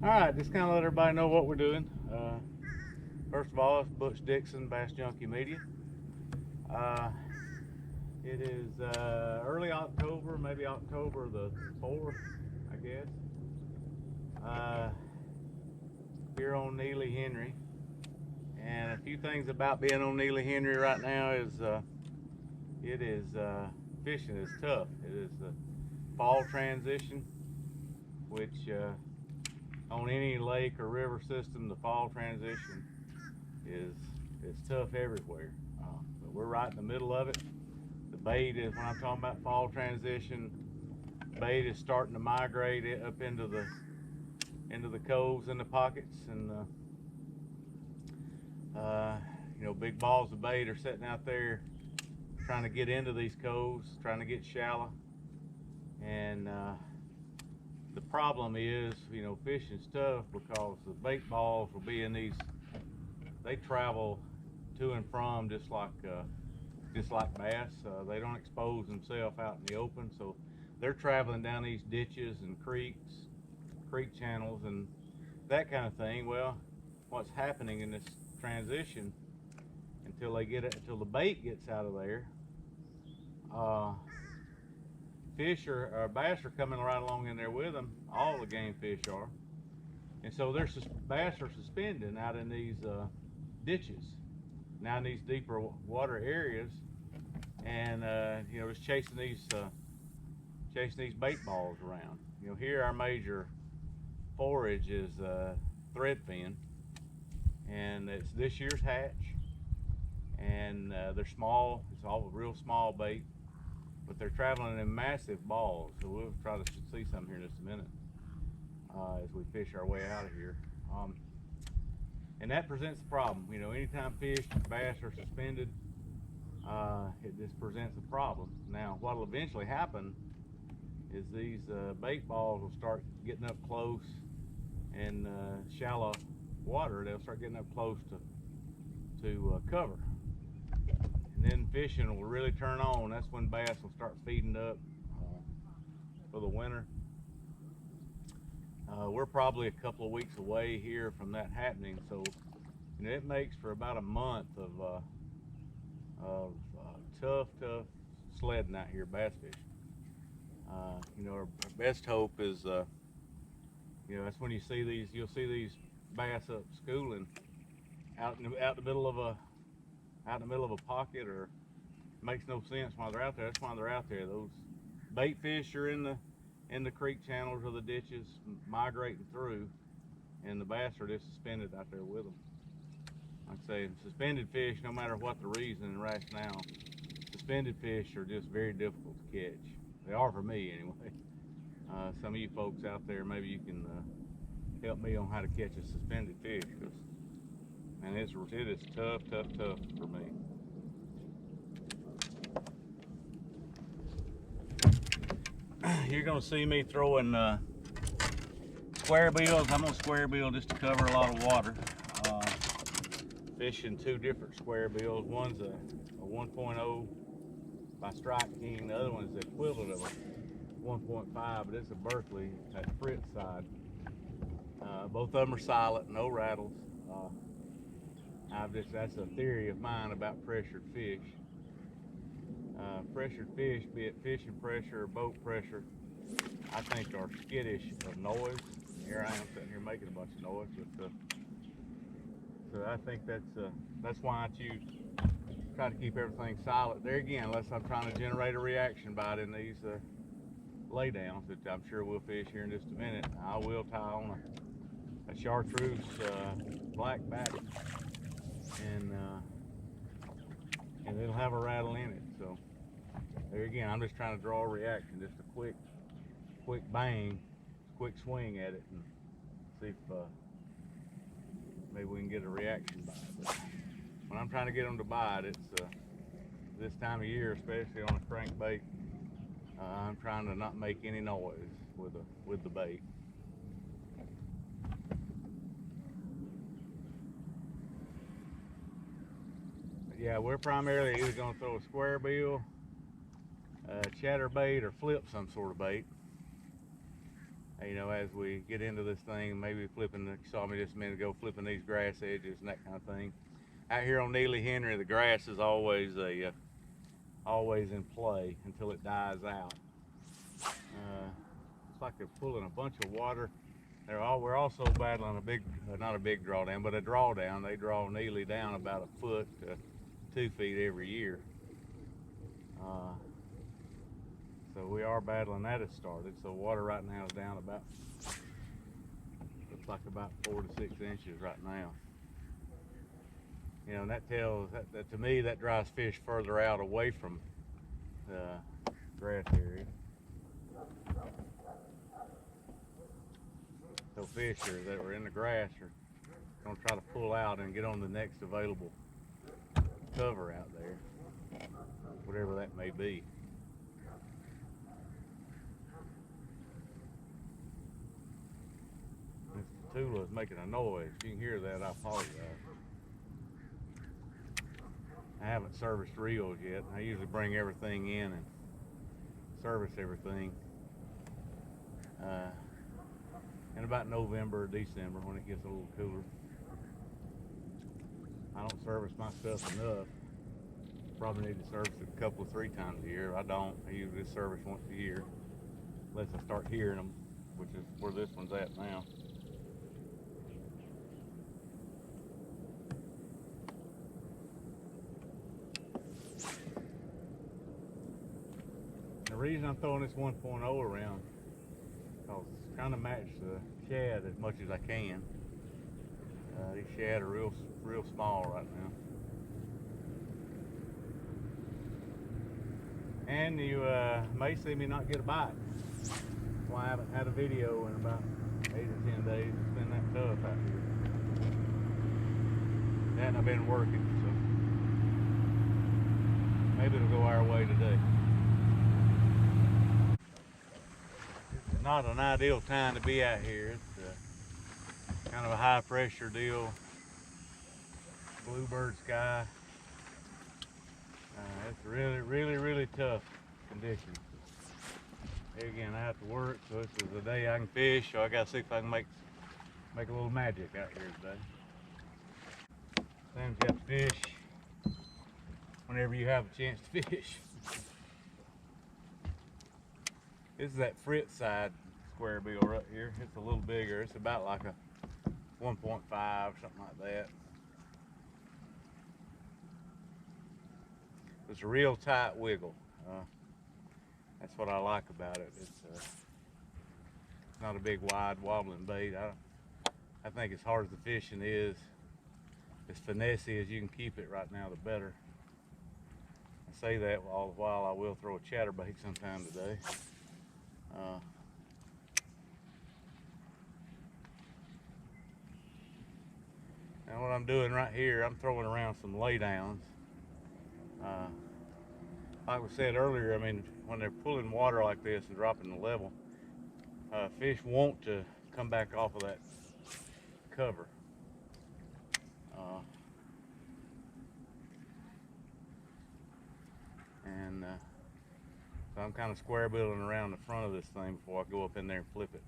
Alright, just kind of let everybody know what we're doing. First of all, it's Butch Dixon, Bass Junky Media. It is early October, maybe October the 4th, I guess. Here on Neely Henry. And a few things about being on Neely Henry right now is fishing is tough. It is the fall transition, which on any lake or river system, the fall transition is tough everywhere. But we're right in the middle of it. The bait is, when I'm talking about fall transition, bait is starting to migrate up into the coves and the pockets, and big balls of bait are sitting out there trying to get into these coves, trying to get shallow. And the problem is, fishing's tough because the bait balls will be in these. They travel to and from just like bass. They don't expose themselves out in the open, so they're traveling down these ditches and creek channels and that kind of thing. Well, what's happening in this transition until the bait gets out of there, bass are coming right along in there with them. All the game fish are, and so bass are suspending out in these ditches, now in these deeper water areas, and just chasing these bait balls around. Here our major forage is threadfin, and it's this year's hatch, and they're small. It's all real small bait, but they're traveling in massive balls. So we'll try to see some here in just a minute as we fish our way out of here. And that presents a problem. Anytime fish, bass are suspended, it just presents a problem. Now, what will eventually happen is these bait balls will start getting up close in shallow water. They'll start getting up close to cover, and then fishing will really turn on. That's when bass will start feeding up for the winter. We're probably a couple of weeks away here from that happening, so it makes for about a month of tough sledding out here bass fishing. Our best hope is that's when you'll see these bass up schooling out in the middle of a pocket, or it makes no sense why they're out there. That's why they're out there. Those bait fish are in the creek channels or the ditches migrating through, and the bass are just suspended out there with them. Like I say, suspended fish, no matter what the reason and rationale, suspended fish are just very difficult to catch. They are for me anyway. Some of you folks out there, maybe you can help me on how to catch a suspended fish, because man, it is tough for me. You're gonna see me throwing square bills. I'm gonna square bill just to cover a lot of water. Fishing two different square bills. One's a 1.0 by Strike King. The other one's the equivalent of a 1.5, but it's a Berkeley at Fritz side. Both of them are silent, no rattles. That's a theory of mine about pressured fish. Pressured fish, be it fishing pressure or boat pressure, I think are skittish of noise. Here I am sitting here making a bunch of noise, but so I think that's why I try to keep everything silent. There again, unless I'm trying to generate a reaction bite in these laydowns, that I'm sure we'll fish here in just a minute. I will tie on a chartreuse black batter, and it'll have a rattle in it. So there again, I'm just trying to draw a reaction, just a quick bang, quick swing at it, and see if maybe we can get a reaction bite. But when I'm trying to get them to bite, it's this time of year, especially on a crankbait, I'm trying to not make any noise with the bait. But yeah, we're primarily either going to throw a square bill, chatterbait, or flip some sort of bait. You know, as we get into this thing, maybe flipping, you saw me just a minute ago, flipping these grass edges and that kind of thing. Out here on Neely Henry, the grass is always always in play until it dies out. It's like they're pulling a bunch of water. We're also battling a big, not a big drawdown, but a drawdown. They draw Neely down about a foot to 2 feet every year. So we are battling that. It started. So water right now is down about, looks like about 4 to 6 inches right now. You know, and that tells, that to me, that drives fish further out away from the grass area. So fish that are in the grass are going to try to pull out and get on the next available cover out there, whatever that may be. This Tula is making a noise. If you can hear that, I apologize. I haven't serviced reels yet. I usually bring everything in and service everything in about November or December when it gets a little cooler. I don't service my stuff enough. Probably need to service it a couple or 3 times a year. I don't. I usually just service once a year, unless I start hearing them, which is where this one's at now. The reason I'm throwing this 1.0 around, because it's trying to match the shad as much as I can. These shad are real small right now. And you may see me not get a bite. That's why I haven't had a video in about 8 or 10 days. It's been that tough out here. And I've been working, so maybe it'll go our way today. It's not an ideal time to be out here. It's kind of a high pressure deal. Bluebird sky. It's really tough conditions. Again, I have to work, so this is the day I can fish, so I gotta see if I can make a little magic out here today. Sometimes you have to fish whenever you have a chance to fish. This is that Fritz side square bill right here. It's a little bigger. It's about like a 1.5, something like that. It's a real tight wiggle. That's what I like about it. It's not a big wide wobbling bait. I think as hard as the fishing is, as finessey as you can keep it right now, the better. I say that all the while I will throw a chatterbait sometime today. Now what I'm doing right here, I'm throwing around some laydowns. Like we said earlier, I mean, when they're pulling water like this and dropping the level, fish want to come back off of that cover. So I'm kind of square billing around the front of this thing before I go up in there and flip it.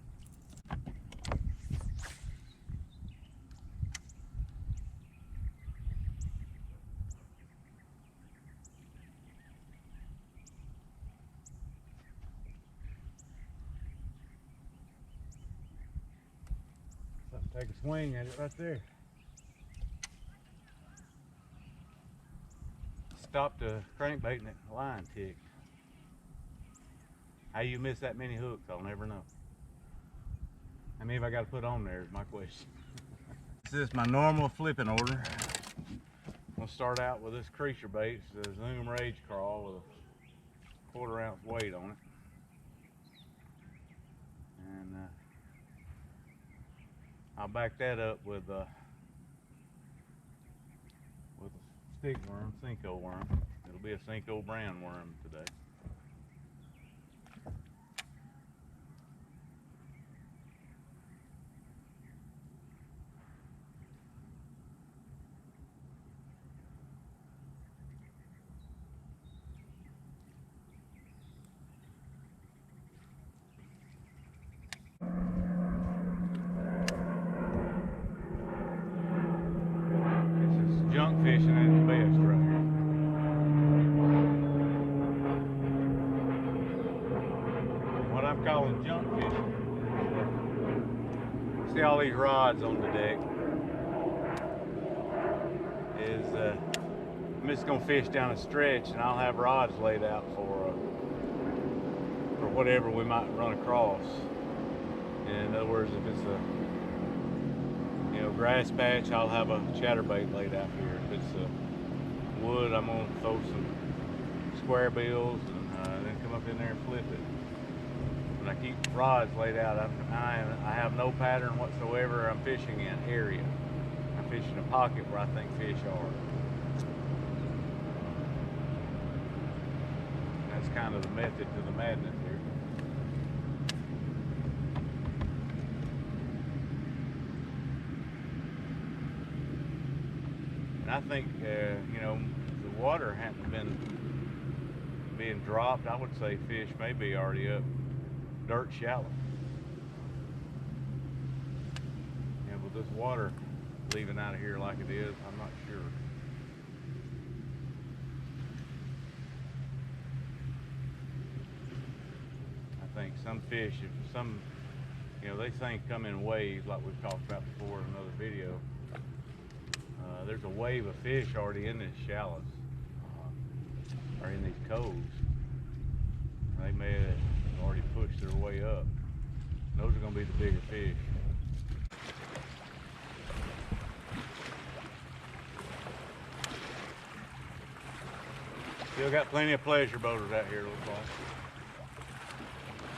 Take a swing at it right there. Stopped the crankbait and the line ticked. How you miss that many hooks, I'll never know. How many have I got to put on there is my question. This is my normal flipping order. I'm going to start out with this creature bait. It's a Zoom Rage Crawl with a 1/4 ounce weight on it. And I'll back that up with a stick worm, Cinco worm. It'll be a Cinco brown worm today. call them junk fishing. See all these rods on the deck. I'm just gonna fish down a stretch, and I'll have rods laid out for whatever we might run across. And in other words, if it's a grass patch, I'll have a chatterbait laid out here. If it's wood, I'm gonna throw some square bills and then come up in there and flip it. But I keep rods laid out. I have no pattern whatsoever. I'm fishing in area. I'm fishing a pocket where I think fish are. That's kind of the method to the madness here. And I think, the water hadn't been being dropped. I would say fish may be already up dirt shallow. With this water leaving out of here like it is, I'm not sure. I think some fish, they think come in waves like we've talked about before in another video. There's a wave of fish already in these shallows, or in these coves. They may have already pushed their way up. And those are going to be the bigger fish. Still got plenty of pleasure boaters out here, looks like.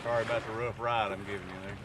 Sorry about the rough ride I'm giving you there.